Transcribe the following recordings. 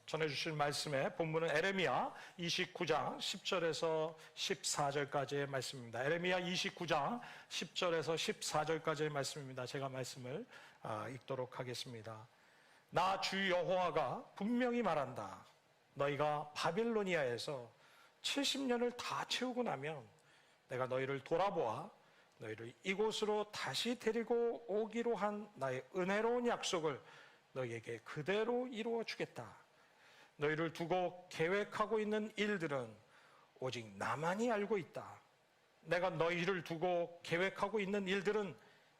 전해주실 말씀의 본문은 에레미야 29장 10절에서 14절까지의 말씀입니다. 에레미야 29장 10절에서 14절까지의 말씀입니다. 제가 말씀을 읽도록 하겠습니다. 나 주 여호와가 분명히 말한다. 너희가 바빌로니아에서 70년을 다 채우고 나면 내가 너희를 돌아보아 너희를 이곳으로 다시 데리고 오기로 한 나의 은혜로운 약속을 너희에게 그대로 이루어 주겠다. 너희를 두고 계획하고 있는 일들은 오직 나만이 알고 있다. 내가 너희를 두고 계획하고 있는 일들은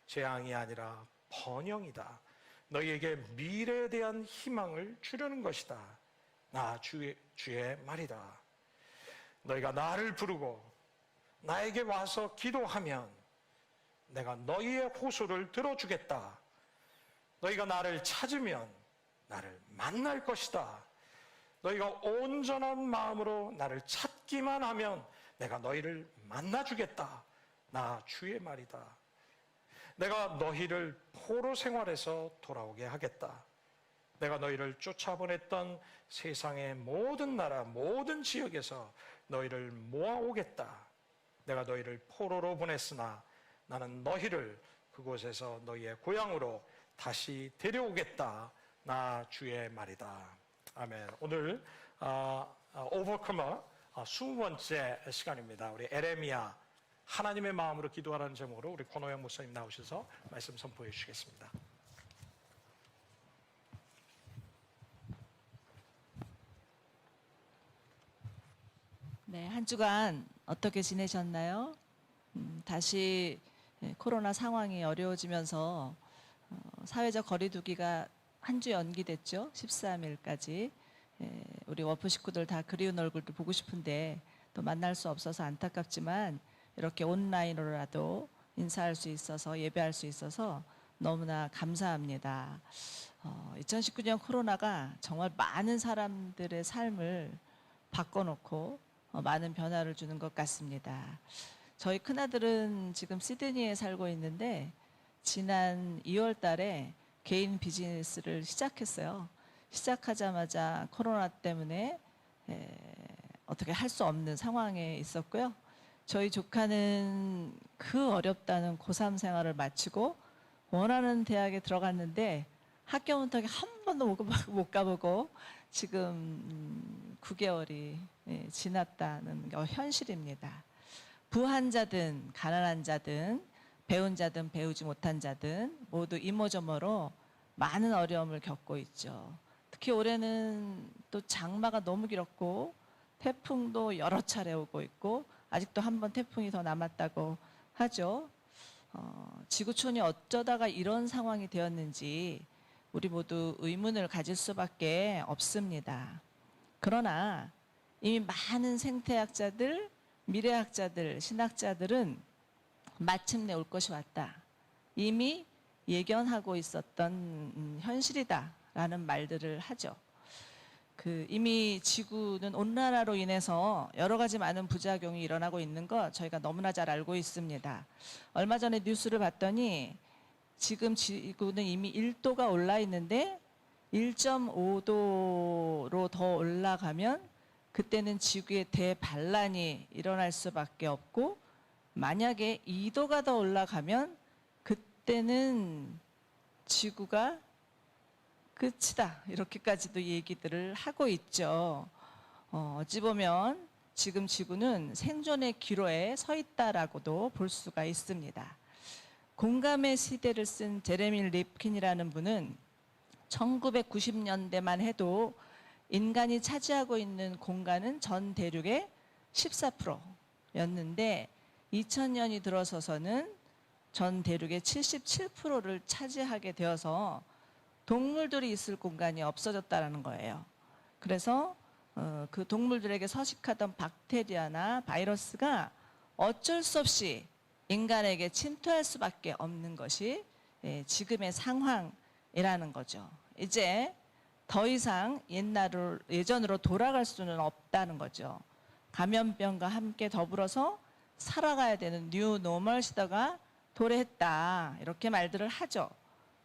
재앙이 아니라 번영이다. 너희에게 미래에 대한 희망을 주려는 것이다. 나 주의 말이다. 너희가 나를 부르고 나에게 와서 기도하면 내가 너희의 호소를 들어주겠다. 너희가 나를 찾으면 나를 만날 것이다. 너희가 온전한 마음으로 나를 찾기만 하면 내가 너희를 만나주겠다. 나 주의 말이다. 내가 너희를 포로 생활에서 돌아오게 하겠다. 내가 너희를 쫓아보냈던 세상의 모든 나라, 모든 지역에서 너희를 모아오겠다. 내가 너희를 포로로 보냈으나 나는 너희를 그곳에서 너희의 고향으로 다시 데려오겠다. 나 주의 말이다. 아멘. 오늘 오버커머 20번째 시간입니다. 우리 에레미야 하나님의 마음으로 기도하라는 제목으로 우리 권호영 목사님 나오셔서 말씀 선포해 주시겠습니다. 네, 한 주간 어떻게 지내셨나요? 다시 코로나 상황이 어려워지면서 사회적 거리두기가 한 주 연기됐죠. 13일까지. 우리 워프 식구들 다 그리운 얼굴도 보고 싶은데 또 만날 수 없어서 안타깝지만 이렇게 온라인으로라도 인사할 수 있어서 예배할 수 있어서 너무나 감사합니다. 2019년 코로나가 정말 많은 사람들의 삶을 바꿔놓고 많은 변화를 주는 것 같습니다. 저희 큰아들은 지금 시드니에 살고 있는데 지난 2월 달에 개인 비즈니스를 시작했어요. 시작하자마자 코로나 때문에 어떻게 할 수 없는 상황에 있었고요. 저희 조카는 그 어렵다는 고3 생활을 마치고 원하는 대학에 들어갔는데 학교 문턱에 한 번도 못 가보고 지금 9개월이 지났다는 게 현실입니다. 부한 자든 가난한 자든 배운 자든 배우지 못한 자든 모두 이모저모로 많은 어려움을 겪고 있죠. 특히 올해는 또 장마가 너무 길었고 태풍도 여러 차례 오고 있고 아직도 한 번 태풍이 더 남았다고 하죠. 지구촌이 어쩌다가 이런 상황이 되었는지 우리 모두 의문을 가질 수밖에 없습니다. 그러나 이미 많은 생태학자들, 미래학자들, 신학자들은 마침내 올 것이 왔다. 이미 예견하고 있었던 현실이다라는 말들을 하죠. 이미 지구는 온난화로 인해서 여러 가지 많은 부작용이 일어나고 있는 거 저희가 너무나 잘 알고 있습니다. 얼마 전에 뉴스를 봤더니 지금 지구는 이미 1도가 올라 있는데 1.5도로 더 올라가면 그때는 지구에 대반란이 일어날 수밖에 없고 만약에 2도가 더 올라가면 그때는 지구가 끝이다. 이렇게까지도 얘기들을 하고 있죠. 어찌 보면 지금 지구는 생존의 기로에 서 있다라고도 볼 수가 있습니다. 공감의 시대를 쓴 제레미 립킨이라는 분은 1990년대만 해도 인간이 차지하고 있는 공간은 전 대륙의 14%였는데 2000년이 들어서서는 전 대륙의 77%를 차지하게 되어서 동물들이 있을 공간이 없어졌다는 거예요. 그래서 그 동물들에게 서식하던 박테리아나 바이러스가 어쩔 수 없이 인간에게 침투할 수밖에 없는 것이 지금의 상황이라는 거죠. 이제 더 이상 예전으로 돌아갈 수는 없다는 거죠. 감염병과 함께 더불어서 살아가야 되는 뉴 노멀 시대가 도래했다. 이렇게 말들을 하죠.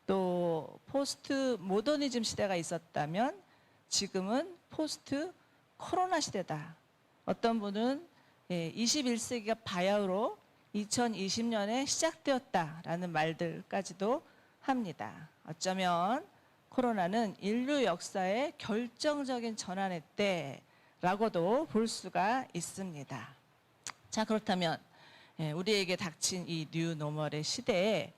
또 포스트 모더니즘 시대가 있었다면 지금은 포스트 코로나 시대다. 어떤 분은 21세기가 바야흐로 2020년에 시작되었다라는 말들까지도 합니다. 어쩌면 코로나는 인류 역사의 결정적인 전환의 때라고도 볼 수가 있습니다. 자, 그렇다면 우리에게 닥친 이 뉴노멀의 시대에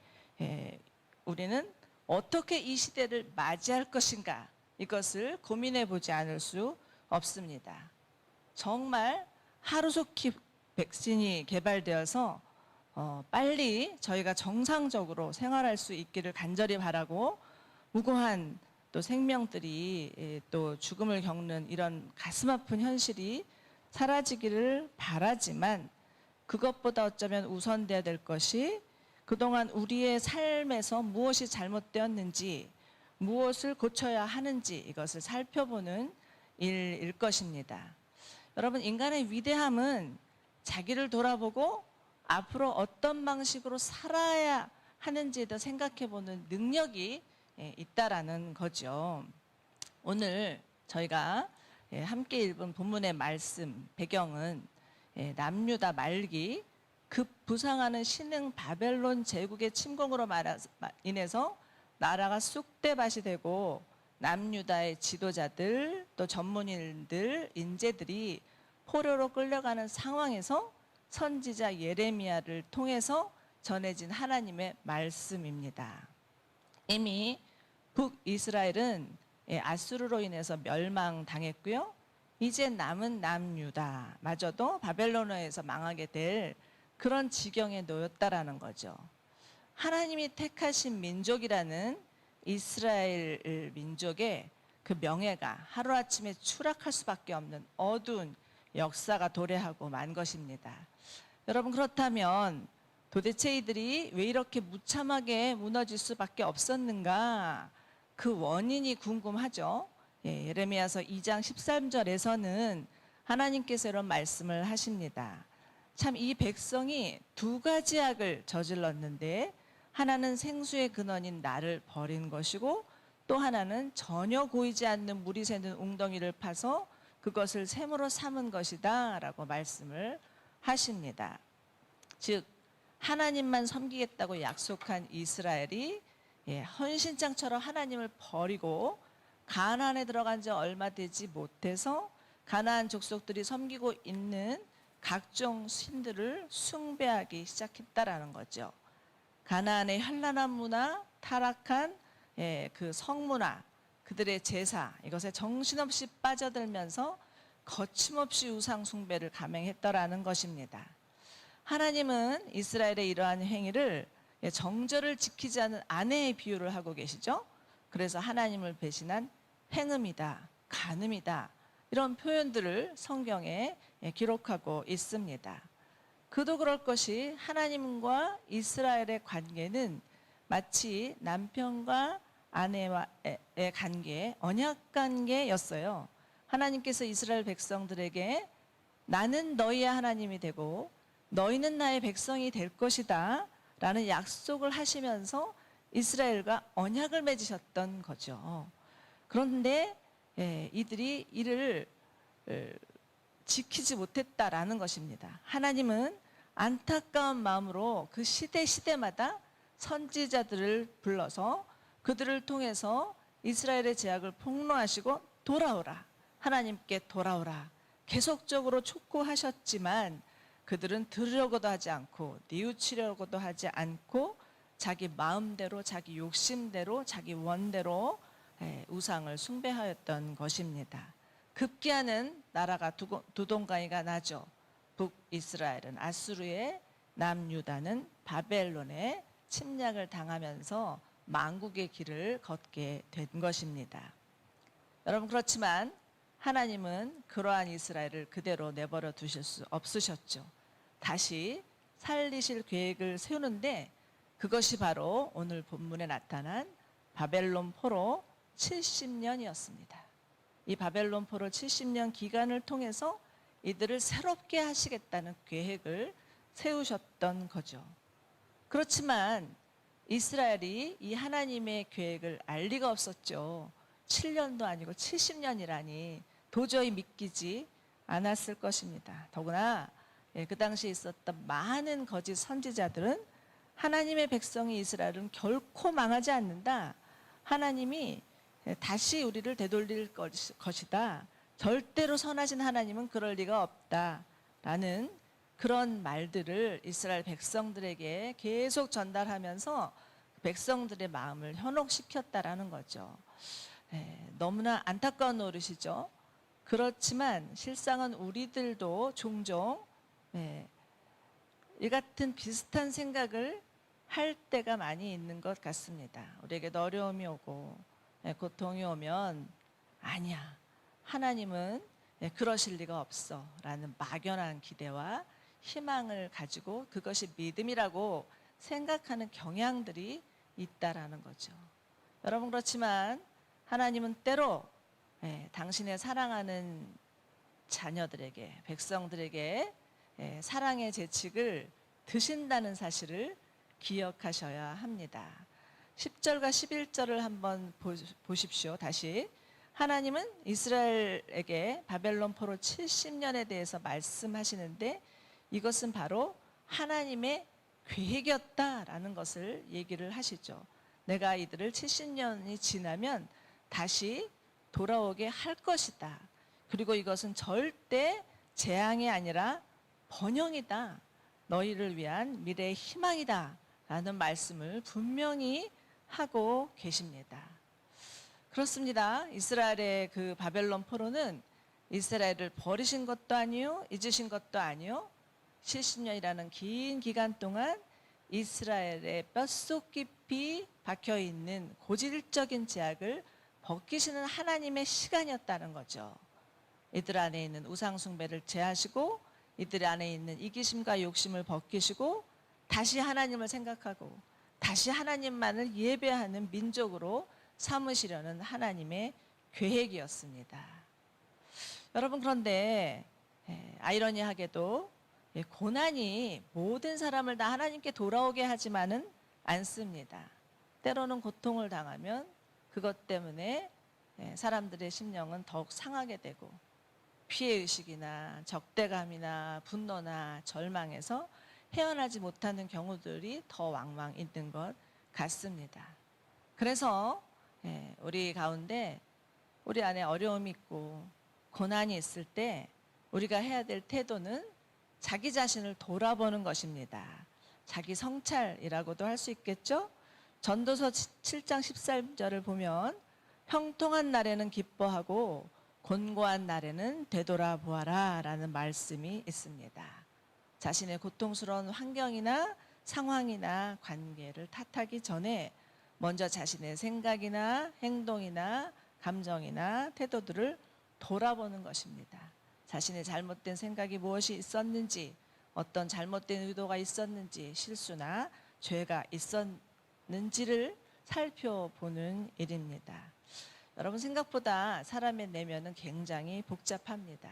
우리는 어떻게 이 시대를 맞이할 것인가, 이것을 고민해 보지 않을 수 없습니다. 정말 하루속히 백신이 개발되어서 빨리 저희가 정상적으로 생활할 수 있기를 간절히 바라고, 무고한 또 생명들이 또 죽음을 겪는 이런 가슴 아픈 현실이 사라지기를 바라지만, 그것보다 어쩌면 우선돼야 될 것이 그동안 우리의 삶에서 무엇이 잘못되었는지, 무엇을 고쳐야 하는지, 이것을 살펴보는 일일 것입니다. 여러분, 인간의 위대함은 자기를 돌아보고 앞으로 어떤 방식으로 살아야 하는지에 대해 생각해보는 능력이 있다라는 거죠. 오늘 저희가 함께 읽은 본문의 말씀 배경은 남유다 말기 급부상하는 신흥 바벨론 제국의 침공으로 인해서 나라가 쑥대밭이 되고 남유다의 지도자들 또 전문인들 인재들이 포로로 끌려가는 상황에서 선지자 예레미야를 통해서 전해진 하나님의 말씀입니다. 이미 북이스라엘은 아수르로 인해서 멸망당했고요. 이제 남은 남유다마저도 바벨론에서 망하게 될 그런 지경에 놓였다라는 거죠. 하나님이 택하신 민족이라는 이스라엘 민족의 그 명예가 하루아침에 추락할 수밖에 없는 어두운 역사가 도래하고 만 것입니다. 여러분, 그렇다면 도대체 이들이 왜 이렇게 무참하게 무너질 수밖에 없었는가? 그 원인이 궁금하죠. 예레미야서 2장 13절에서는 하나님께서 이런 말씀을 하십니다. 참 이 백성이 두 가지 악을 저질렀는데, 하나는 생수의 근원인 나를 버린 것이고, 또 하나는 전혀 고이지 않는 물이 새는 웅덩이를 파서 그것을 샘으로 삼은 것이다 라고 말씀을 하십니다. 즉 하나님만 섬기겠다고 약속한 이스라엘이 헌신장처럼 하나님을 버리고 가나안에 들어간 지 얼마 되지 못해서 가나안 족속들이 섬기고 있는 각종 신들을 숭배하기 시작했다라는 거죠. 가나안의 현란한 문화, 타락한 그 성문화, 그들의 제사, 이것에 정신없이 빠져들면서 거침없이 우상 숭배를 감행했더라는 것입니다. 하나님은 이스라엘의 이러한 행위를 정절을 지키지 않은 아내의 비유를 하고 계시죠. 그래서 하나님을 배신한 행음이다, 간음이다, 이런 표현들을 성경에 기록하고 있습니다. 그도 그럴 것이 하나님과 이스라엘의 관계는 마치 남편과 아내와의 관계, 언약 관계였어요. 하나님께서 이스라엘 백성들에게 나는 너희의 하나님이 되고 너희는 나의 백성이 될 것이다 라는 약속을 하시면서 이스라엘과 언약을 맺으셨던 거죠. 그런데 이들이 이를 지키지 못했다라는 것입니다. 하나님은 안타까운 마음으로 그 시대마다 선지자들을 불러서 그들을 통해서 이스라엘의 죄악을 폭로하시고 돌아오라, 하나님께 돌아오라 계속적으로 촉구하셨지만 그들은 들으려고도 하지 않고 뉘우치려고도 하지 않고 자기 마음대로, 자기 욕심대로, 자기 원대로 우상을 숭배하였던 것입니다. 급기야는 나라가 두 동강이가 나죠. 북이스라엘은 아수르의, 남유다는 바벨론의 침략을 당하면서 망국의 길을 걷게 된 것입니다. 여러분, 그렇지만 하나님은 그러한 이스라엘을 그대로 내버려 두실 수 없으셨죠. 다시 살리실 계획을 세우는데 그것이 바로 오늘 본문에 나타난 바벨론 포로 70년이었습니다. 이 바벨론 포로 70년 기간을 통해서 이들을 새롭게 하시겠다는 계획을 세우셨던 거죠. 그렇지만 이스라엘이 이 하나님의 계획을 알 리가 없었죠. 7년도 아니고 70년이라니 도저히 믿기지 않았을 것입니다. 더구나 그 당시에 있었던 많은 거짓 선지자들은 하나님의 백성이 이스라엘은 결코 망하지 않는다. 하나님이 다시 우리를 되돌릴 것이다. 절대로 선하신 하나님은 그럴 리가 없다. 라는 그런 말들을 이스라엘 백성들에게 계속 전달하면서 백성들의 마음을 현혹시켰다라는 거죠. 너무나 안타까운 노릇이죠. 그렇지만 실상은 우리들도 종종 이 같은 비슷한 생각을 할 때가 많이 있는 것 같습니다. 우리에게도 어려움이 오고 고통이 오면 아니야, 하나님은 그러실 리가 없어 라는 막연한 기대와 희망을 가지고 그것이 믿음이라고 생각하는 경향들이 있다라는 거죠. 여러분, 그렇지만 하나님은 때로 당신의 사랑하는 자녀들에게, 백성들에게 사랑의 재칙을 드신다는 사실을 기억하셔야 합니다. 10절과 11절을 한번 보십시오. 다시. 하나님은 이스라엘에게 바벨론 포로 70년에 대해서 말씀하시는데 이것은 바로 하나님의 계획이었다라는 것을 얘기를 하시죠. 내가 이들을 70년이 지나면 다시 돌아오게 할 것이다. 그리고 이것은 절대 재앙이 아니라 번영이다. 너희를 위한 미래의 희망이다. 라는 말씀을 분명히 하고 계십니다. 그렇습니다. 이스라엘의 그 바벨론 포로는 이스라엘을 버리신 것도 아니요, 잊으신 것도 아니요, 70년이라는 긴 기간 동안 이스라엘의 뼛속 깊이 박혀있는 고질적인 죄악을 벗기시는 하나님의 시간이었다는 거죠. 이들 안에 있는 우상숭배를 제하시고 이들 안에 있는 이기심과 욕심을 벗기시고 다시 하나님을 생각하고 다시 하나님만을 예배하는 민족으로 삼으시려는 하나님의 계획이었습니다. 여러분, 그런데 아이러니하게도 고난이 모든 사람을 다 하나님께 돌아오게 하지만은 않습니다. 때로는 고통을 당하면 그것 때문에 사람들의 심령은 더욱 상하게 되고 피해의식이나 적대감이나 분노나 절망에서 헤어나지 못하는 경우들이 더 왕왕 있는 것 같습니다. 그래서 우리 가운데 우리 안에 어려움이 있고 고난이 있을 때 우리가 해야 될 태도는 자기 자신을 돌아보는 것입니다. 자기 성찰이라고도 할 수 있겠죠? 전도서 7장 13절을 보면 형통한 날에는 기뻐하고 곤고한 날에는 되돌아보아라 라는 말씀이 있습니다. 자신의 고통스러운 환경이나 상황이나 관계를 탓하기 전에 먼저 자신의 생각이나 행동이나 감정이나 태도들을 돌아보는 것입니다. 자신의 잘못된 생각이 무엇이 있었는지, 어떤 잘못된 의도가 있었는지, 실수나 죄가 있었는지를 살펴보는 일입니다. 여러분, 생각보다 사람의 내면은 굉장히 복잡합니다.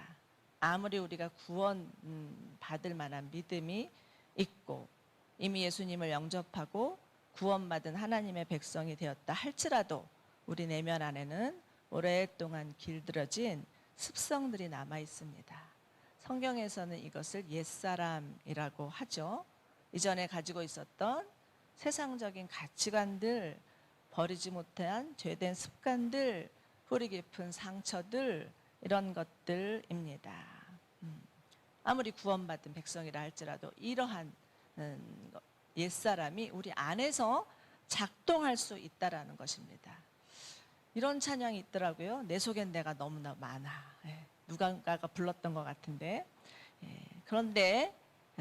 아무리 우리가 구원 받을 만한 믿음이 있고 이미 예수님을 영접하고 구원받은 하나님의 백성이 되었다 할지라도 우리 내면 안에는 오랫동안 길들여진 습성들이 남아 있습니다. 성경에서는 이것을 옛사람이라고 하죠. 이전에 가지고 있었던 세상적인 가치관들, 버리지 못한 죄된 습관들, 뿌리 깊은 상처들, 이런 것들입니다. 아무리 구원받은 백성이라 할지라도 이러한 옛사람이 우리 안에서 작동할 수 있다라는 것입니다. 이런 찬양이 있더라고요. 내 속엔 내가 너무나 많아. 누군가가 불렀던 것 같은데. 그런데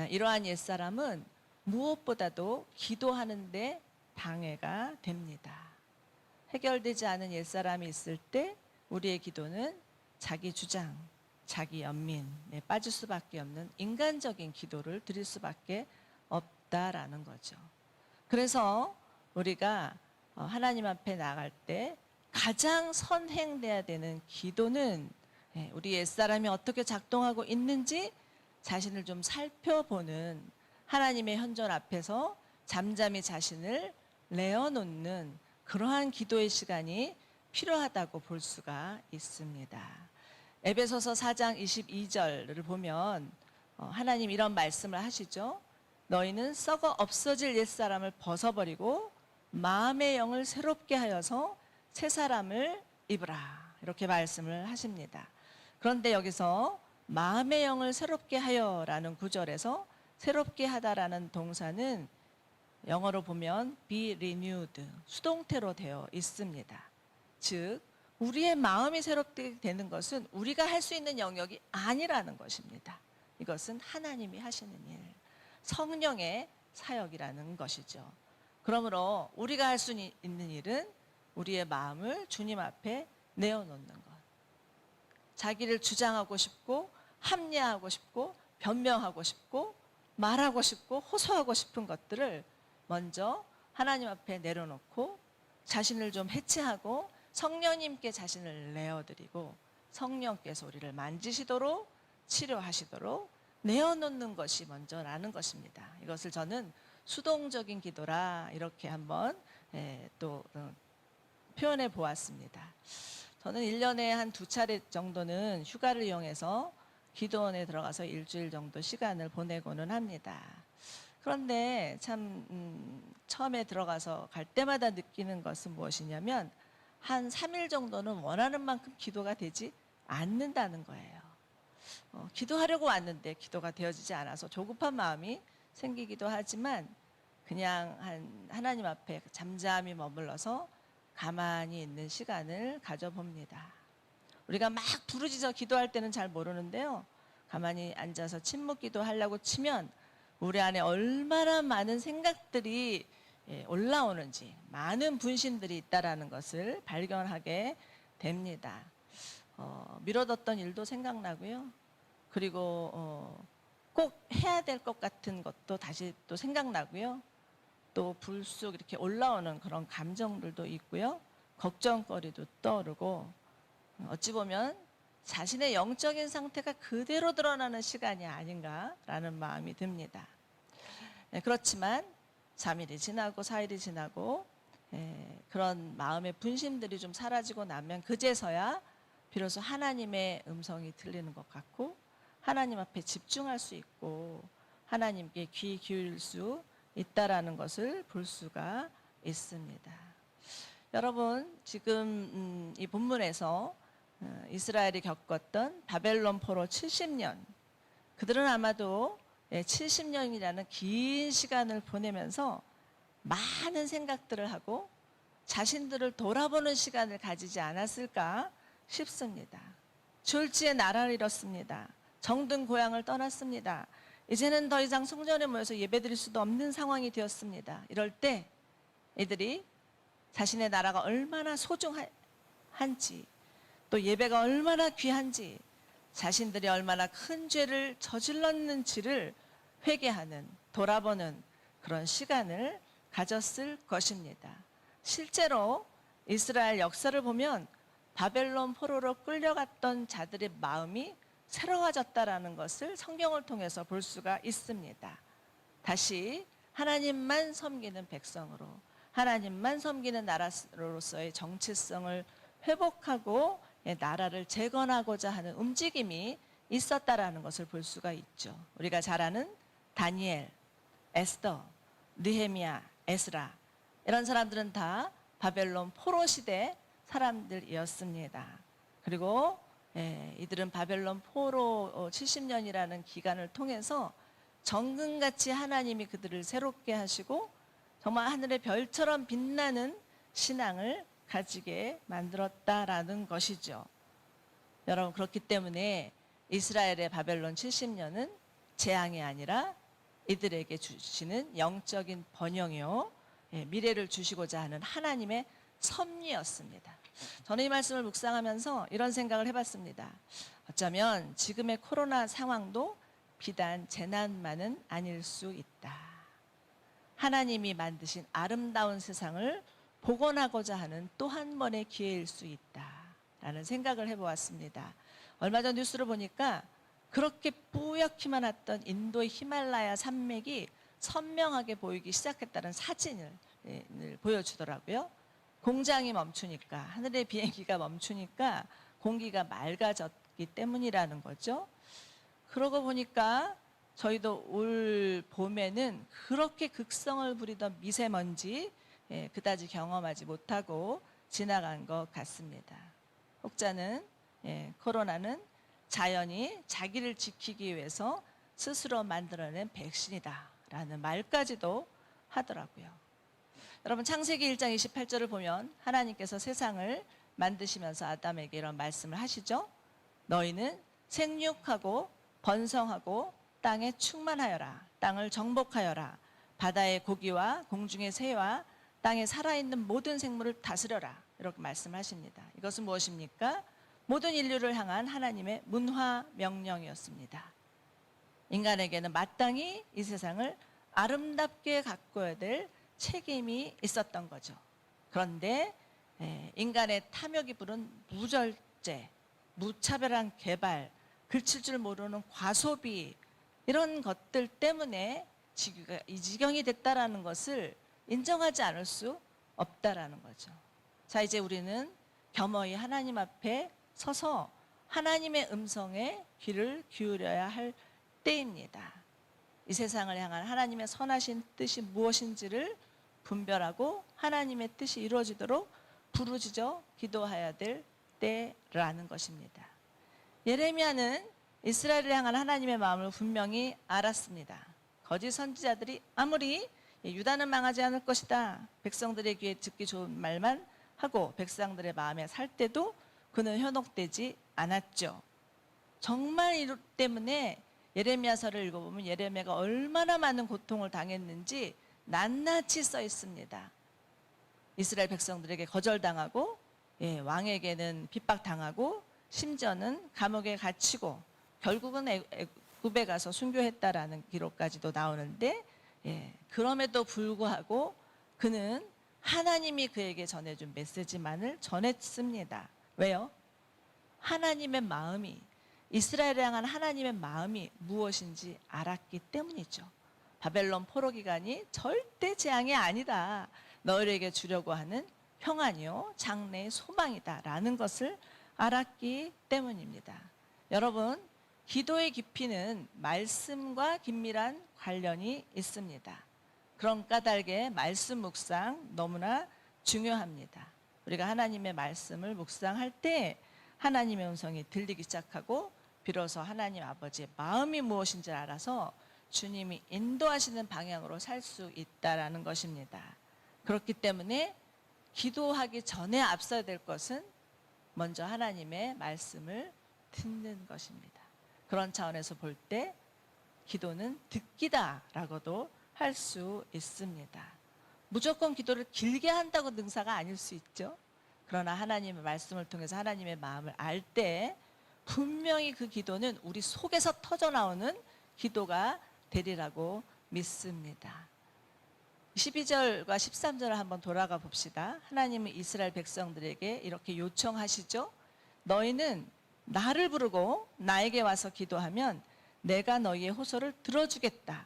이러한 옛사람은 무엇보다도 기도하는데 방해가 됩니다. 해결되지 않은 옛사람이 있을 때 우리의 기도는 자기 주장, 자기 연민에 빠질 수밖에 없는 인간적인 기도를 드릴 수밖에 없다라는 거죠. 그래서 우리가 하나님 앞에 나갈 때 가장 선행돼야 되는 기도는 우리 옛사람이 어떻게 작동하고 있는지 자신을 좀 살펴보는, 하나님의 현존 앞에서 잠잠히 자신을 내어놓는 그러한 기도의 시간이 필요하다고 볼 수가 있습니다. 에베소서 4장 22절을 보면 하나님 이런 말씀을 하시죠. 너희는 썩어 없어질 옛사람을 벗어버리고 마음의 영을 새롭게 하여서 새 사람을 입으라. 이렇게 말씀을 하십니다. 그런데 여기서 마음의 영을 새롭게 하여라는 구절에서 새롭게 하다라는 동사는 영어로 보면 be renewed, 수동태로 되어 있습니다. 즉 우리의 마음이 새롭게 되는 것은 우리가 할 수 있는 영역이 아니라는 것입니다. 이것은 하나님이 하시는 일, 성령의 사역이라는 것이죠. 그러므로 우리가 할 수 있는 일은 우리의 마음을 주님 앞에 내어놓는 것. 자기를 주장하고 싶고 합리화하고 싶고 변명하고 싶고 말하고 싶고 호소하고 싶은 것들을 먼저 하나님 앞에 내려놓고 자신을 좀 해체하고 성령님께 자신을 내어드리고 성령께서 우리를 만지시도록 치료하시도록 내어놓는 것이 먼저라는 것입니다. 이것을 저는 수동적인 기도라 이렇게 한번 또 표현해 보았습니다. 저는 1년에 한 2차례 정도는 휴가를 이용해서 기도원에 들어가서 일주일 정도 시간을 보내고는 합니다. 그런데 참 처음에 들어가서 갈 때마다 느끼는 것은 무엇이냐면 한 3일 정도는 원하는 만큼 기도가 되지 않는다는 거예요. 기도하려고 왔는데 기도가 되어지지 않아서 조급한 마음이 생기기도 하지만 그냥 하나님 앞에 잠잠히 머물러서 가만히 있는 시간을 가져봅니다. 우리가 막 부르짖어 기도할 때는 잘 모르는데요. 가만히 앉아서 침묵 기도하려고 치면 우리 안에 얼마나 많은 생각들이 올라오는지 많은 분신들이 있다라는 것을 발견하게 됩니다. 미뤄뒀던 일도 생각나고요. 그리고 꼭 해야 될 것 같은 것도 다시 또 생각나고요. 또 불쑥 이렇게 올라오는 그런 감정들도 있고요. 걱정거리도 떠오르고 어찌 보면 자신의 영적인 상태가 그대로 드러나는 시간이 아닌가라는 마음이 듭니다. 그렇지만 3일이 지나고 4일이 지나고 그런 마음의 분심들이 좀 사라지고 나면 그제서야 비로소 하나님의 음성이 들리는 것 같고 하나님 앞에 집중할 수 있고 하나님께 귀 기울일 수 있다라는 것을 볼 수가 있습니다. 여러분 지금 이 본문에서 이스라엘이 겪었던 바벨론 포로 70년 그들은 아마도 70년이라는 긴 시간을 보내면서 많은 생각들을 하고 자신들을 돌아보는 시간을 가지지 않았을까 싶습니다. 졸지에 나라를 잃었습니다. 정든 고향을 떠났습니다. 이제는 더 이상 성전에 모여서 예배드릴 수도 없는 상황이 되었습니다. 이럴 때 이들이 자신의 나라가 얼마나 소중한지 또 예배가 얼마나 귀한지 자신들이 얼마나 큰 죄를 저질렀는지를 회개하는 돌아보는 그런 시간을 가졌을 것입니다. 실제로 이스라엘 역사를 보면 바벨론 포로로 끌려갔던 자들의 마음이 새로워졌다라는 것을 성경을 통해서 볼 수가 있습니다. 다시 하나님만 섬기는 백성으로 하나님만 섬기는 나라로서의 정체성을 회복하고 나라를 재건하고자 하는 움직임이 있었다라는 것을 볼 수가 있죠. 우리가 잘 아는 다니엘, 에스더, 느헤미야, 에스라 이런 사람들은 다 바벨론 포로 시대 사람들이었습니다. 그리고 이들은 바벨론 포로 70년이라는 기간을 통해서 정금같이 하나님이 그들을 새롭게 하시고 정말 하늘의 별처럼 빛나는 신앙을 가지게 만들었다라는 것이죠. 여러분 그렇기 때문에 이스라엘의 바벨론 70년은 재앙이 아니라 이들에게 주시는 영적인 번영이요 미래를 주시고자 하는 하나님의 섭리였습니다. 저는 이 말씀을 묵상하면서 이런 생각을 해봤습니다. 어쩌면 지금의 코로나 상황도 비단 재난만은 아닐 수 있다. 하나님이 만드신 아름다운 세상을 복원하고자 하는 또 한 번의 기회일 수 있다라는 생각을 해보았습니다. 얼마 전 뉴스를 보니까 그렇게 뿌옇기만 했던 인도의 히말라야 산맥이 선명하게 보이기 시작했다는 사진을 보여주더라고요. 공장이 멈추니까, 하늘의 비행기가 멈추니까 공기가 맑아졌기 때문이라는 거죠. 그러고 보니까 저희도 올 봄에는 그렇게 극성을 부리던 미세먼지 그다지 경험하지 못하고 지나간 것 같습니다. 혹자는 코로나는 자연이 자기를 지키기 위해서 스스로 만들어낸 백신이다라는 말까지도 하더라고요. 여러분 창세기 1장 28절을 보면 하나님께서 세상을 만드시면서 아담에게 이런 말씀을 하시죠. 너희는 생육하고 번성하고 땅에 충만하여라. 땅을 정복하여라. 바다의 고기와 공중의 새와 땅에 살아있는 모든 생물을 다스려라. 이렇게 말씀하십니다. 이것은 무엇입니까? 모든 인류를 향한 하나님의 문화 명령이었습니다. 인간에게는 마땅히 이 세상을 아름답게 가꿔야 될 책임이 있었던 거죠. 그런데 인간의 탐욕이 부른 무절제, 무차별한 개발, 그칠 줄 모르는 과소비 이런 것들 때문에 지구가 이 지경이 됐다라는 것을 인정하지 않을 수 없다라는 거죠. 자, 이제 우리는 겸허히 하나님 앞에 서서 하나님의 음성에 귀를 기울여야 할 때입니다. 이 세상을 향한 하나님의 선하신 뜻이 무엇인지를 분별하고 하나님의 뜻이 이루어지도록 부르짖어 기도해야 될 때라는 것입니다. 예레미야는 이스라엘을 향한 하나님의 마음을 분명히 알았습니다. 거짓 선지자들이 아무리 유다는 망하지 않을 것이다, 백성들의 귀에 듣기 좋은 말만 하고 백성들의 마음에 살 때도 그는 현혹되지 않았죠. 정말 이것 때문에 예레미야서를 읽어보면 예레미야가 얼마나 많은 고통을 당했는지 낱낱이 써 있습니다. 이스라엘 백성들에게 거절당하고 왕에게는 핍박당하고 심지어는 감옥에 갇히고 결국은 애굽에 가서 순교했다라는 기록까지도 나오는데 그럼에도 불구하고 그는 하나님이 그에게 전해준 메시지만을 전했습니다. 왜요? 하나님의 마음이, 이스라엘을 향한 하나님의 마음이 무엇인지 알았기 때문이죠. 바벨론 포로 기간이 절대 재앙이 아니다. 너희에게 주려고 하는 평안이요 장래의 소망이다 라는 것을 알았기 때문입니다. 여러분, 기도의 깊이는 말씀과 긴밀한 관련이 있습니다. 그런 까닭에 말씀 묵상 너무나 중요합니다. 우리가 하나님의 말씀을 묵상할 때 하나님의 음성이 들리기 시작하고 비로소 하나님 아버지의 마음이 무엇인지 알아서 주님이 인도하시는 방향으로 살 수 있다라는 것입니다. 그렇기 때문에 기도하기 전에 앞서야 될 것은 먼저 하나님의 말씀을 듣는 것입니다. 그런 차원에서 볼 때 기도는 듣기다라고도 할 수 있습니다. 무조건 기도를 길게 한다고 능사가 아닐 수 있죠. 그러나 하나님의 말씀을 통해서 하나님의 마음을 알 때 분명히 그 기도는 우리 속에서 터져나오는 기도가 되리라고 믿습니다. 12절과 13절을 한번 돌아가 봅시다. 하나님은 이스라엘 백성들에게 이렇게 요청하시죠. 너희는 나를 부르고 나에게 와서 기도하면 내가 너희의 호소를 들어주겠다.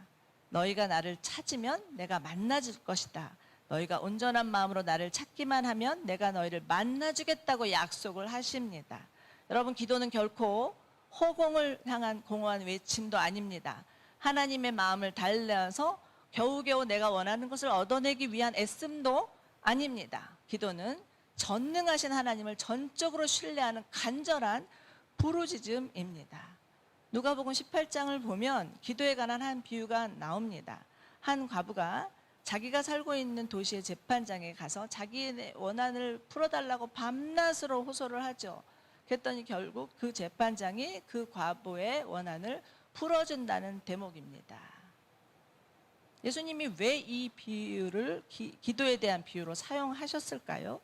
너희가 나를 찾으면 내가 만나줄 것이다. 너희가 온전한 마음으로 나를 찾기만 하면 내가 너희를 만나주겠다고 약속을 하십니다. 여러분, 기도는 결코 허공을 향한 공허한 외침도 아닙니다. 하나님의 마음을 달래서 겨우겨우 내가 원하는 것을 얻어내기 위한 애씀도 아닙니다. 기도는 전능하신 하나님을 전적으로 신뢰하는 간절한 부르짖음입니다. 누가복음 18장을 보면 기도에 관한 한 비유가 나옵니다. 한 과부가 자기가 살고 있는 도시의 재판장에 가서 자기의 원한을 풀어달라고 밤낮으로 호소를 하죠. 그랬더니 결국 그 재판장이 그 과부의 원한을 풀어준다는 대목입니다. 예수님이 왜 이 비유를 기도에 대한 비유로 사용하셨을까요?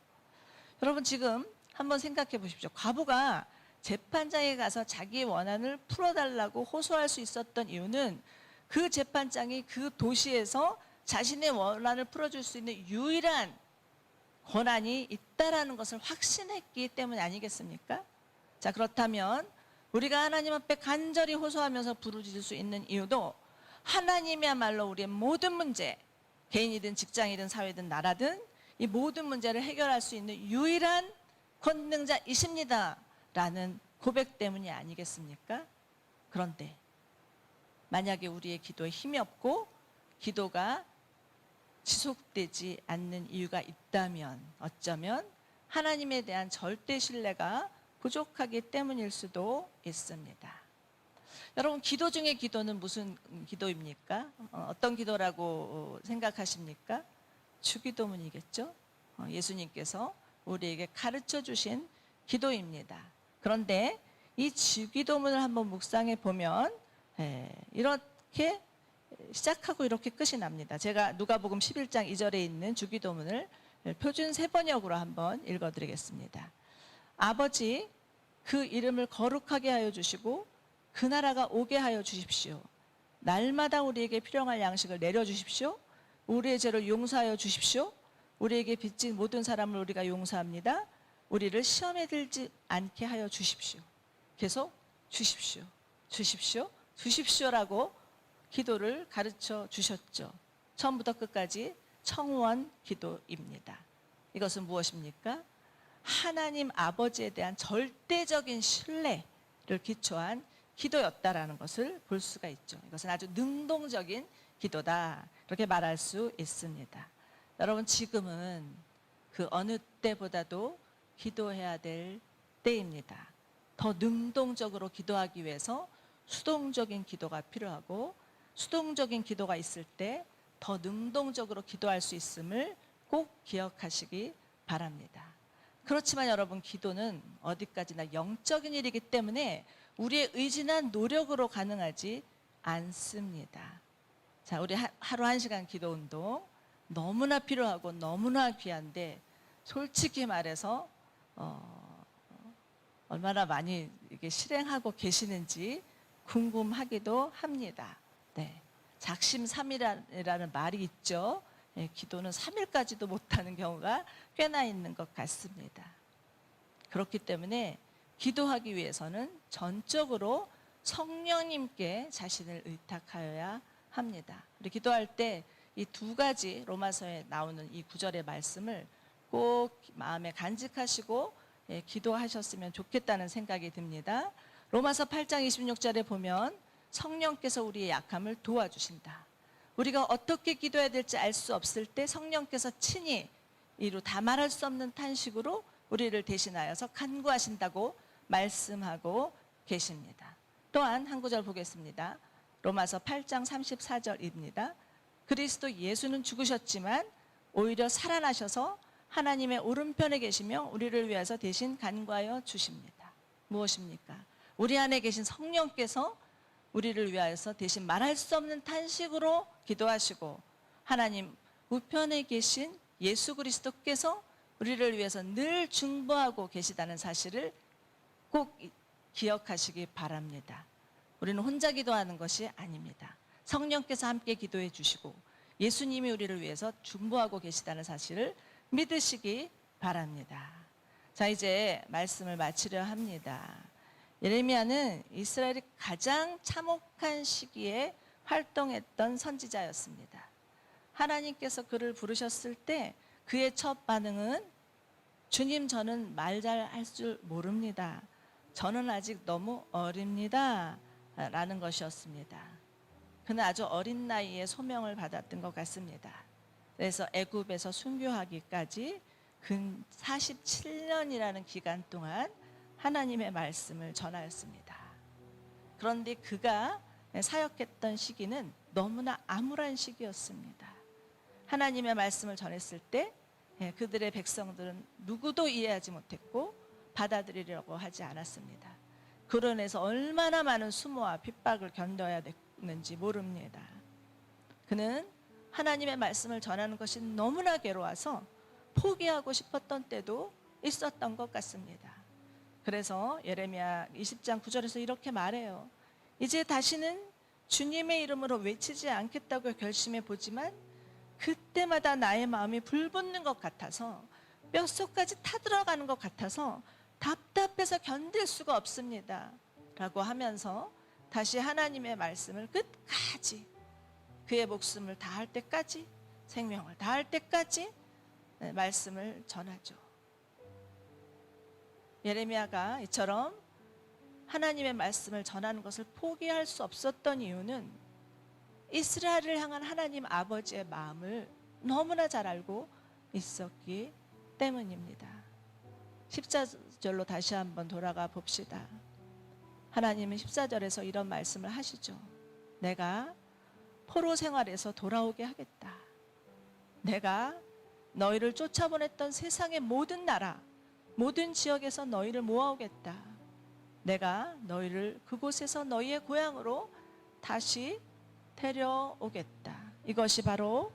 여러분, 지금 한번 생각해 보십시오. 과부가 재판장에 가서 자기의 원한을 풀어달라고 호소할 수 있었던 이유는 그 재판장이 그 도시에서 자신의 원한을 풀어줄 수 있는 유일한 권한이 있다라는 것을 확신했기 때문 아니겠습니까? 자, 그렇다면 우리가 하나님 앞에 간절히 호소하면서 부르짖을 수 있는 이유도 하나님이야말로 우리의 모든 문제 개인이든 직장이든 사회든 나라든 이 모든 문제를 해결할 수 있는 유일한 권능자이십니다 라는 고백 때문이 아니겠습니까? 그런데 만약에 우리의 기도에 힘이 없고 기도가 지속되지 않는 이유가 있다면 어쩌면 하나님에 대한 절대 신뢰가 부족하기 때문일 수도 있습니다. 여러분, 기도 중에 기도는 무슨 기도입니까? 어떤 기도라고 생각하십니까? 주기도문이겠죠? 예수님께서 우리에게 가르쳐 주신 기도입니다. 그런데 이 주기도문을 한번 묵상해 보면 이렇게 시작하고 이렇게 끝이 납니다. 제가 누가복음 11장 2절에 있는 주기도문을 표준 세번역으로 한번 읽어드리겠습니다. 아버지, 그 이름을 거룩하게 하여 주시고 그 나라가 오게 하여 주십시오. 날마다 우리에게 필요할 양식을 내려주십시오. 우리의 죄를 용서하여 주십시오. 우리에게 빚진 모든 사람을 우리가 용서합니다. 우리를 시험에 들지 않게 하여 주십시오. 계속 주십시오, 주십시오, 주십시오라고 기도를 가르쳐 주셨죠. 처음부터 끝까지 청원 기도입니다. 이것은 무엇입니까? 하나님 아버지에 대한 절대적인 신뢰를 기초한 기도였다라는 것을 볼 수가 있죠. 이것은 아주 능동적인 기도다, 이렇게 말할 수 있습니다. 여러분, 지금은 그 어느 때보다도 기도해야 될 때입니다. 더 능동적으로 기도하기 위해서 수동적인 기도가 필요하고, 수동적인 기도가 있을 때 더 능동적으로 기도할 수 있음을 꼭 기억하시기 바랍니다. 그렇지만 여러분, 기도는 어디까지나 영적인 일이기 때문에 우리의 의지나 노력으로 가능하지 않습니다. 자, 우리 하루 1시간 기도 운동 너무나 필요하고 너무나 귀한데, 솔직히 말해서 얼마나 많이 이게 실행하고 계시는지 궁금하기도 합니다. 네, 작심삼일이라는 말이 있죠. 기도는 3일까지도 못하는 경우가 꽤나 있는 것 같습니다. 그렇기 때문에 기도하기 위해서는 전적으로 성령님께 자신을 의탁하여야 합니다. 우리 기도할 때 이 2가지 로마서에 나오는 이 9절의 말씀을 꼭 마음에 간직하시고 기도하셨으면 좋겠다는 생각이 듭니다. 로마서 8장 26절에 보면 성령께서 우리의 약함을 도와주신다. 우리가 어떻게 기도해야 될지 알 수 없을 때 성령께서 친히 이루 다 말할 수 없는 탄식으로 우리를 대신하여서 간구하신다고 말씀하고 계십니다. 또한 한 구절 보겠습니다. 로마서 8장 34절입니다. 그리스도 예수는 죽으셨지만 오히려 살아나셔서 하나님의 오른편에 계시며 우리를 위해서 대신 간구하여 주십니다. 무엇입니까? 우리 안에 계신 성령께서 우리를 위하여서 대신 말할 수 없는 탄식으로 기도하시고, 하나님 우편에 계신 예수 그리스도께서 우리를 위해서 늘 중보하고 계시다는 사실을 꼭 기억하시기 바랍니다. 우리는 혼자 기도하는 것이 아닙니다. 성령께서 함께 기도해 주시고 예수님이 우리를 위해서 중보하고 계시다는 사실을 믿으시기 바랍니다. 자, 이제 말씀을 마치려 합니다. 예레미야는 이스라엘이 가장 참혹한 시기에 활동했던 선지자였습니다. 하나님께서 그를 부르셨을 때 그의 첫 반응은, 주님, 저는 말 잘 할 줄 모릅니다. 저는 아직 너무 어립니다 라는 것이었습니다. 그는 아주 어린 나이에 소명을 받았던 것 같습니다. 그래서 애굽에서 순교하기까지 근 47년이라는 기간 동안 하나님의 말씀을 전하였습니다. 그런데 그가 사역했던 시기는 너무나 암울한 시기였습니다. 하나님의 말씀을 전했을 때 그들의 백성들은 누구도 이해하지 못했고 받아들이려고 하지 않았습니다. 그로 인해서 얼마나 많은 수모와 핍박을 견뎌야 됐는지 모릅니다. 그는 하나님의 말씀을 전하는 것이 너무나 괴로워서 포기하고 싶었던 때도 있었던 것 같습니다. 그래서 예레미야 20장 9절에서 이렇게 말해요. 이제 다시는 주님의 이름으로 외치지 않겠다고 결심해 보지만 그때마다 나의 마음이 불붙는 것 같아서, 뼛속까지 타들어가는 것 같아서 답답해서 견딜 수가 없습니다 라고 하면서 다시 하나님의 말씀을 끝까지, 그의 목숨을 다할 때까지 생명을 다할 때까지 말씀을 전하죠. 예레미야가 이처럼 하나님의 말씀을 전하는 것을 포기할 수 없었던 이유는 이스라엘을 향한 하나님 아버지의 마음을 너무나 잘 알고 있었기 때문입니다. 14절로 다시 한번 돌아가 봅시다. 하나님은 14절에서 이런 말씀을 하시죠. 내가 포로 생활에서 돌아오게 하겠다. 내가 너희를 쫓아보냈던 세상의 모든 나라, 모든 지역에서 너희를 모아오겠다. 내가 너희를 그곳에서 너희의 고향으로 다시 데려오겠다. 이것이 바로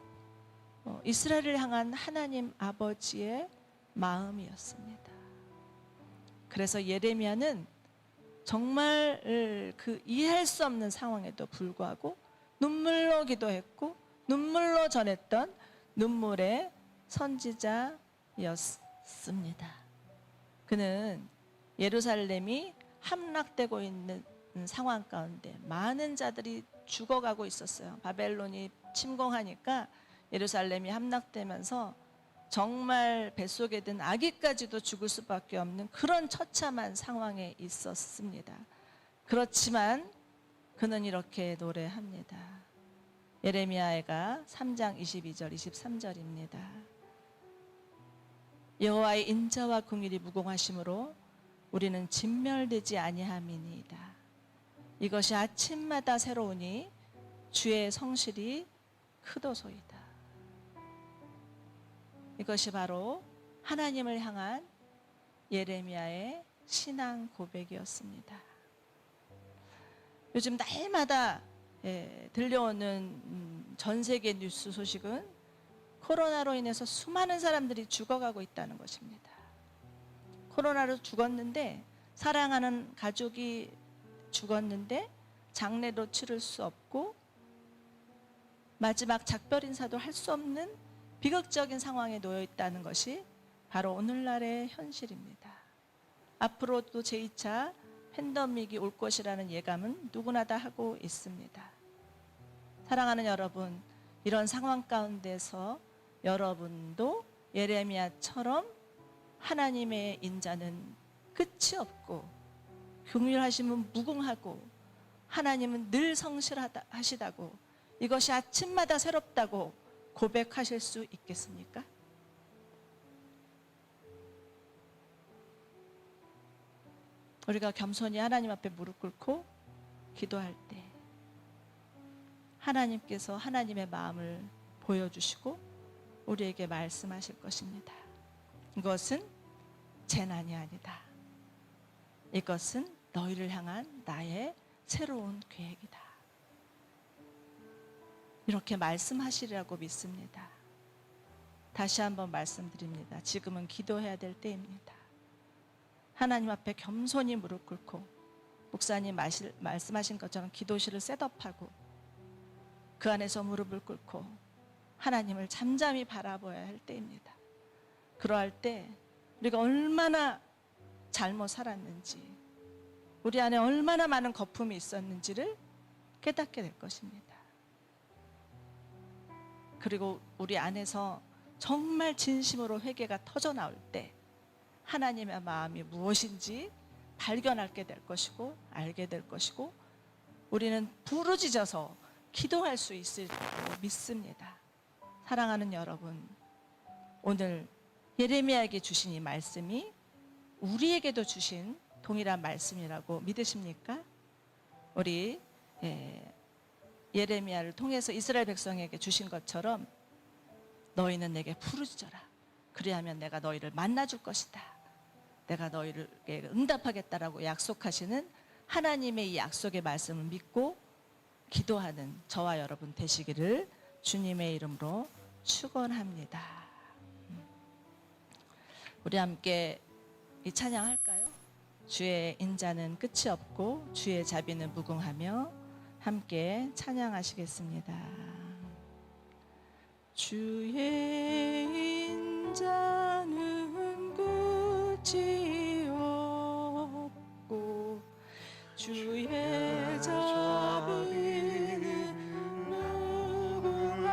이스라엘을 향한 하나님 아버지의 마음이었습니다. 그래서 예레미야는 정말 그 이해할 수 없는 상황에도 불구하고 눈물로 기도했고 눈물로 전했던 눈물의 선지자였습니다. 그는 예루살렘이 함락되고 있는 상황 가운데 많은 자들이 죽어가고 있었어요. 바벨론이 침공하니까 예루살렘이 함락되면서 정말 뱃속에 든 아기까지도 죽을 수밖에 없는 그런 처참한 상황에 있었습니다. 그렇지만 그는 이렇게 노래합니다. 예레미야가 3장 22절 23절입니다. 여호와의 인자와 긍휼이 무궁하심으로 우리는 진멸되지 아니함이니이다. 이것이 아침마다 새로우니 주의 성실이 크도소이다. 이것이 바로 하나님을 향한 예레미야의 신앙 고백이었습니다. 요즘 날마다 들려오는 전 세계 뉴스 소식은 코로나로 인해서 수많은 사람들이 죽어가고 있다는 것입니다. 코로나로 죽었는데, 사랑하는 가족이 죽었는데 장례도 치를 수 없고 마지막 작별 인사도 할 수 없는 비극적인 상황에 놓여 있다는 것이 바로 오늘날의 현실입니다. 앞으로도 제2차 팬데믹이 올 것이라는 예감은 누구나 다 하고 있습니다. 사랑하는 여러분, 이런 상황 가운데서 여러분도 예레미야처럼 하나님의 인자는 끝이 없고 긍휼하심은 무궁하고 하나님은 늘 성실하시다고, 이것이 아침마다 새롭다고 고백하실 수 있겠습니까? 우리가 겸손히 하나님 앞에 무릎 꿇고 기도할 때 하나님께서 하나님의 마음을 보여주시고 우리에게 말씀하실 것입니다. 이것은 재난이 아니다. 이것은 너희를 향한 나의 새로운 계획이다. 이렇게 말씀하시리라고 믿습니다. 다시 한번 말씀드립니다. 지금은 기도해야 될 때입니다. 하나님 앞에 겸손히 무릎 꿇고 목사님 말씀하신 것처럼 기도실을 셋업하고 그 안에서 무릎을 꿇고 하나님을 잠잠히 바라보아야 할 때입니다. 그러할 때 우리가 얼마나 잘못 살았는지, 우리 안에 얼마나 많은 거품이 있었는지를 깨닫게 될 것입니다. 그리고 우리 안에서 정말 진심으로 회개가 터져 나올 때 하나님의 마음이 무엇인지 발견하게 될 것이고 알게 될 것이고 우리는 부르짖어서 기도할 수 있을 줄 믿습니다. 사랑하는 여러분, 오늘 예레미야에게 주신 이 말씀이 우리에게도 주신 동일한 말씀이라고 믿으십니까? 우리 예레미야를 통해서 이스라엘 백성에게 주신 것처럼 너희는 내게 부르짖어라. 그리하면 내가 너희를 만나줄 것이다. 내가 너희에게 응답하겠다라고 약속하시는 하나님의 이 약속의 말씀을 믿고 기도하는 저와 여러분 되시기를 주님의 이름으로 축원합니다. 우리 함께 이 찬양할까요? 주의 인자는 끝이 없고 주의 자비는 무궁하며 함께 찬양하시겠습니다. 주의 인자는 끝이 없고 주의 자비는 무궁하며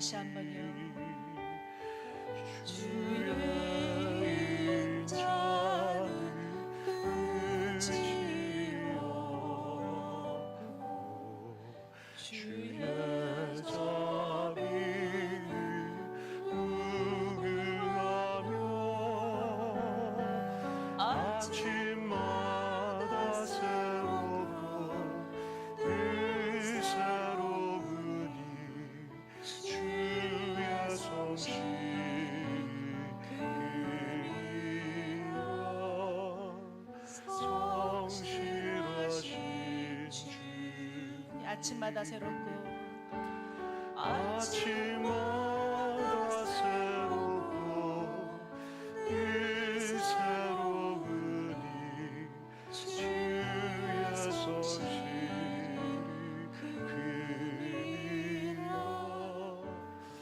다시 한번요. 주의 인자는 끝이 없고 주의 자비를 우그하며 아침마다 새롭고 늘 새로우니 주의 성실하신 주 아침마다 새롭고 아침마다 새롭고 늘 새로우니 주의 성실이 그리라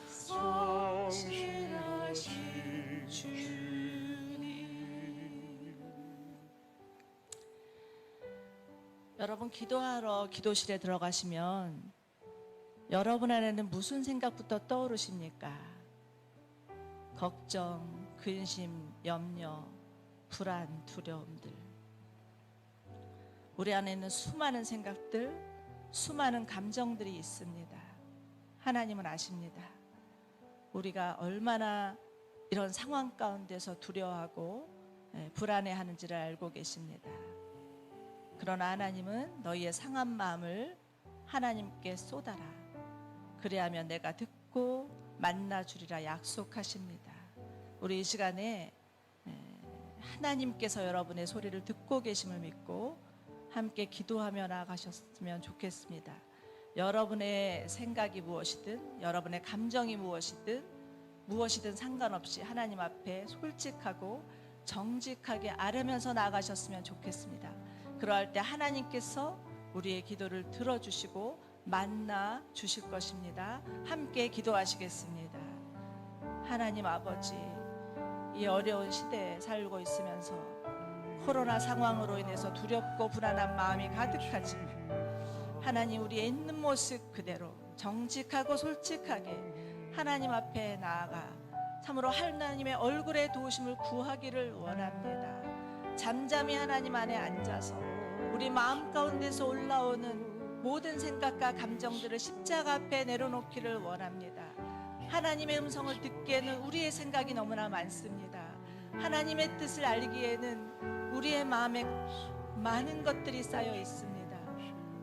성실하신 주님. 여러분 기도하러 기도실에 들어가시면 여러분 안에는 무슨 생각부터 떠오르십니까? 걱정, 근심, 염려, 불안, 두려움들. 우리 안에는 수많은 생각들, 수많은 감정들이 있습니다. 하나님은 아십니다. 우리가 얼마나 이런 상황 가운데서 두려워하고 불안해하는지를 알고 계십니다. 그러나 하나님은 너희의 상한 마음을 하나님께 쏟아라. 그래야면 내가 듣고 만나주리라 약속하십니다. 우리 이 시간에 하나님께서 여러분의 소리를 듣고 계심을 믿고 함께 기도하며 나아가셨으면 좋겠습니다. 여러분의 생각이 무엇이든 여러분의 감정이 무엇이든 상관없이 하나님 앞에 솔직하고 정직하게 아뢰면서 나아가셨으면 좋겠습니다. 그러할 때 하나님께서 우리의 기도를 들어주시고 만나 주실 것입니다. 함께 기도하시겠습니다. 하나님 아버지, 이 어려운 시대에 살고 있으면서 코로나 상황으로 인해서 두렵고 불안한 마음이 가득하지, 하나님 우리의 있는 모습 그대로 정직하고 솔직하게 하나님 앞에 나아가 참으로 하나님의 얼굴의 도우심을 구하기를 원합니다. 잠잠히 하나님 안에 앉아서 우리 마음 가운데서 올라오는 모든 생각과 감정들을 십자가 앞에 내려놓기를 원합니다. 하나님의 음성을 듣기에는 우리의 생각이 너무나 많습니다. 하나님의 뜻을 알기에는 우리의 마음에 많은 것들이 쌓여 있습니다.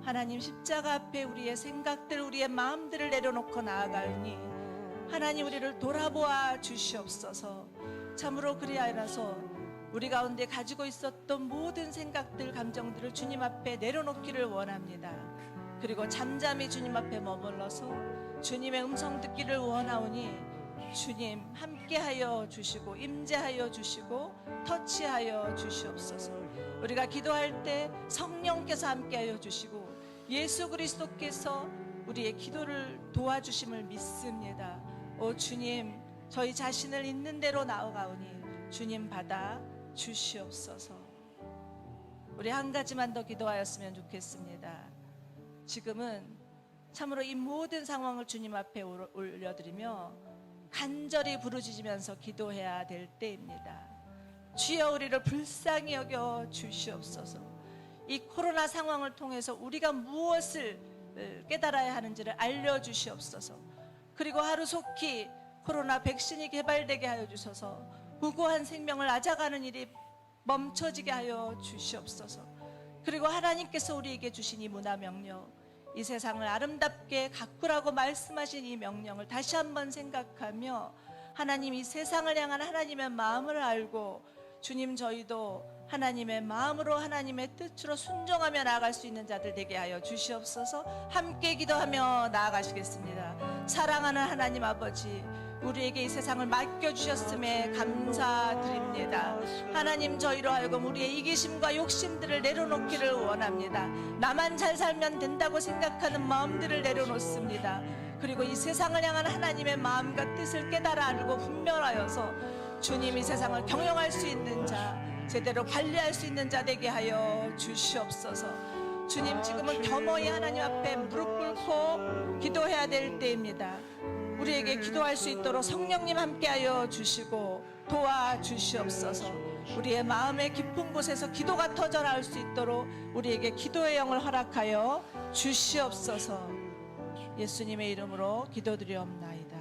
하나님 십자가 앞에 우리의 생각들, 우리의 마음들을 내려놓고 나아가오니 하나님 우리를 돌아보아 주시옵소서. 참으로 그리하여서 우리 가운데 가지고 있었던 모든 생각들, 감정들을 주님 앞에 내려놓기를 원합니다. 그리고 잠잠히 주님 앞에 머물러서 주님의 음성 듣기를 원하오니 주님 함께하여 주시고 임재하여 주시고 터치하여 주시옵소서. 우리가 기도할 때 성령께서 함께하여 주시고 예수 그리스도께서 우리의 기도를 도와주심을 믿습니다. 오 주님, 저희 자신을 있는 대로 나아가오니 주님 받아 주시옵소서. 우리 한 가지만 더 기도하였으면 좋겠습니다. 지금은 참으로 이 모든 상황을 주님 앞에 올려드리며 간절히 부르짖으면서 기도해야 될 때입니다. 주여 우리를 불쌍히 여겨 주시옵소서. 이 코로나 상황을 통해서 우리가 무엇을 깨달아야 하는지를 알려주시옵소서. 그리고 하루속히 코로나 백신이 개발되게 하여 주셔서 무고한 생명을 앗아가는 일이 멈춰지게 하여 주시옵소서. 그리고 하나님께서 우리에게 주신 이 문화 명령, 이 세상을 아름답게 가꾸라고 말씀하신 이 명령을 다시 한번 생각하며 하나님 이 세상을 향한 하나님의 마음을 알고 주님 저희도 하나님의 마음으로 하나님의 뜻으로 순종하며 나아갈 수 있는 자들 되게 하여 주시옵소서. 함께 기도하며 나아가시겠습니다. 사랑하는 하나님 아버지, 우리에게 이 세상을 맡겨주셨음에 감사드립니다. 하나님 저희로 하여금 우리의 이기심과 욕심들을 내려놓기를 원합니다. 나만 잘 살면 된다고 생각하는 마음들을 내려놓습니다. 그리고 이 세상을 향한 하나님의 마음과 뜻을 깨달아 알고 분별하여서 주님 이 세상을 경영할 수 있는 자, 제대로 관리할 수 있는 자 되게 하여 주시옵소서. 주님 지금은 겸허히 하나님 앞에 무릎 꿇고 기도해야 될 때입니다. 우리에게 기도할 수 있도록 성령님 함께하여 주시고 도와주시옵소서. 우리의 마음의 깊은 곳에서 기도가 터져나올 수 있도록 우리에게 기도의 영을 허락하여 주시옵소서. 예수님의 이름으로 기도드리옵나이다.